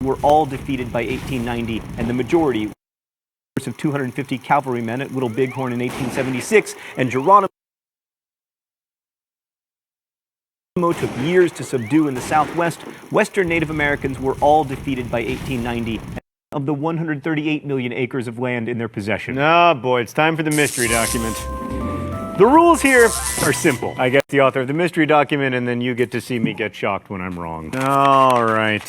were all defeated by 1890, and the majority of 250 cavalrymen at Little Bighorn in 1876, and Geronimo took years to subdue in the Southwest. Western Native Americans were all defeated by 1890 of the 138 million acres of land in their possession. Oh boy, it's time for the mystery document. The rules here are simple. I get the author of the mystery document, and then you get to see me get shocked when I'm wrong. All right.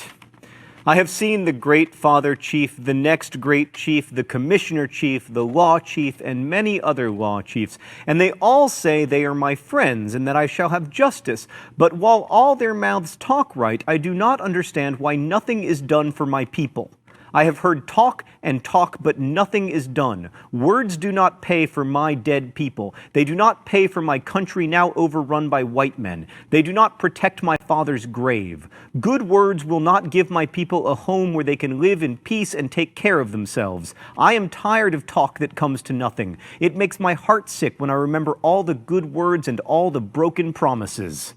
I have seen the great father chief, the next great chief, the commissioner chief, the law chief, and many other law chiefs, and they all say they are my friends and that I shall have justice. But while all their mouths talk right, I do not understand why nothing is done for my people. I have heard talk and talk, but nothing is done. Words do not pay for my dead people. They do not pay for my country now overrun by white men. They do not protect my father's grave. Good words will not give my people a home where they can live in peace and take care of themselves. I am tired of talk that comes to nothing. It makes my heart sick when I remember all the good words and all the broken promises.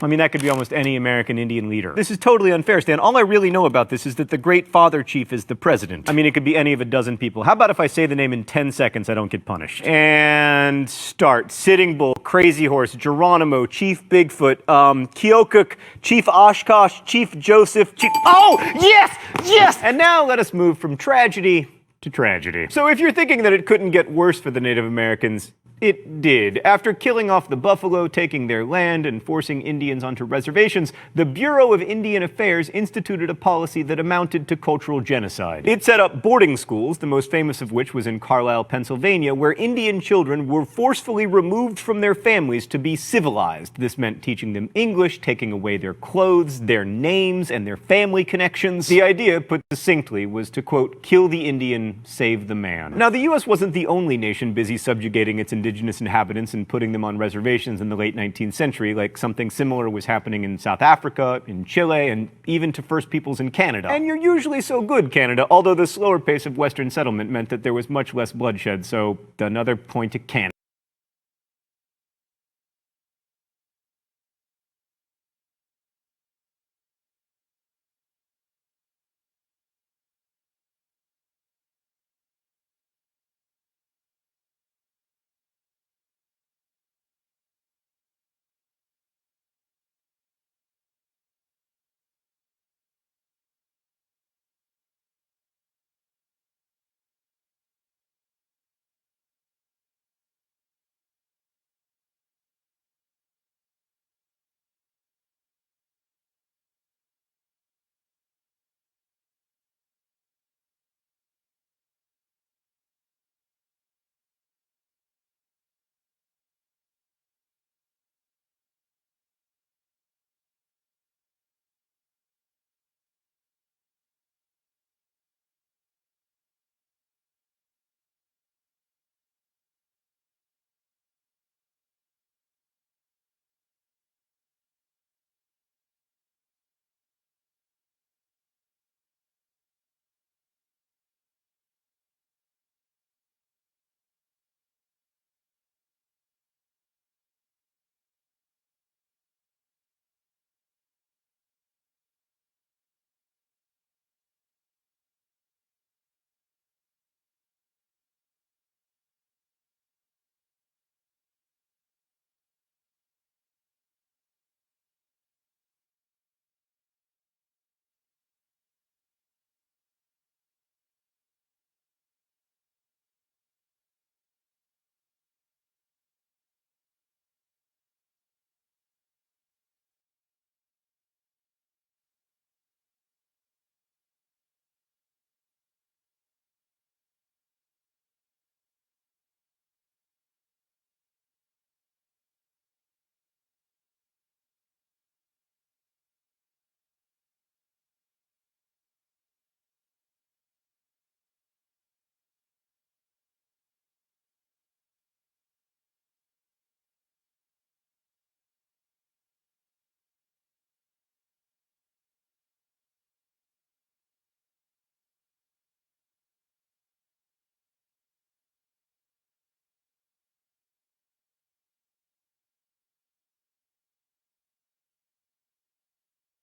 I mean, that could be almost any American Indian leader. This is totally unfair, Stan. All I really know about this is that the great father chief is the president. I mean, it could be any of a dozen people. How about if I say the name in 10 seconds, I don't get punished? And start. Sitting Bull, Crazy Horse, Geronimo, Chief Bigfoot, Keokuk, Chief Oshkosh, Chief Joseph, Chief... Oh, yes, yes! And now let us move from tragedy to tragedy. So if you're thinking that it couldn't get worse for the Native Americans, it did. After killing off the buffalo, taking their land, and forcing Indians onto reservations, the Bureau of Indian Affairs instituted a policy that amounted to cultural genocide. It set up boarding schools, the most famous of which was in Carlisle, Pennsylvania, where Indian children were forcefully removed from their families to be civilized. This meant teaching them English, taking away their clothes, their names, and their family connections. The idea, put succinctly, was to, quote, kill the Indian, save the man. Now, the U.S. wasn't the only nation busy subjugating its indigenous inhabitants and putting them on reservations in the late 19th century. Like, something similar was happening in South Africa, in Chile, and even to First Peoples in Canada. And you're usually so good, Canada, although the slower pace of Western settlement meant that there was much less bloodshed, so another point to Canada.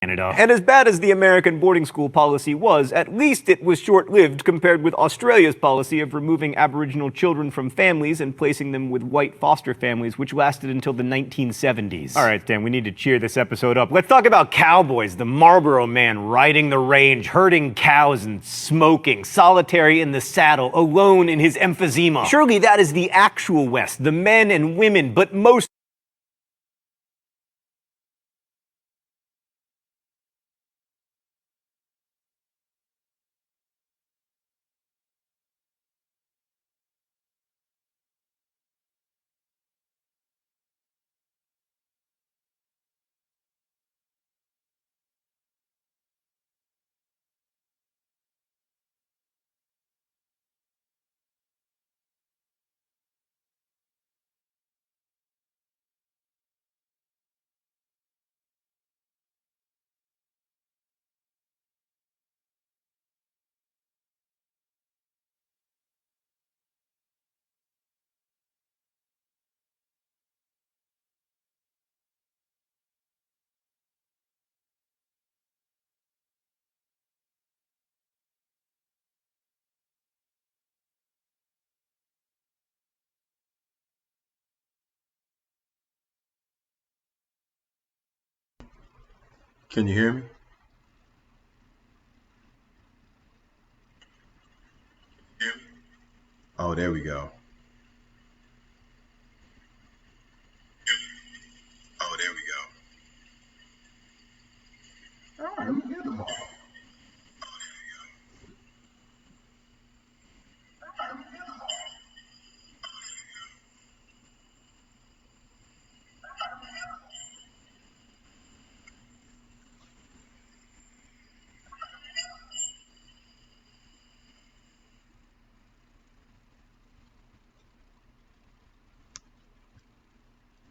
Canada. And as bad as the American boarding school policy was, at least it was short-lived compared with Australia's policy of removing Aboriginal children from families and placing them with white foster families, which lasted until the 1970s. All right, Dan, we need to cheer this episode up. Let's talk about cowboys, the Marlboro man riding the range, herding cows and smoking, solitary in the saddle, alone in his emphysema. Surely that is the actual West, the men and women, but most Can you hear me? Oh, there we go.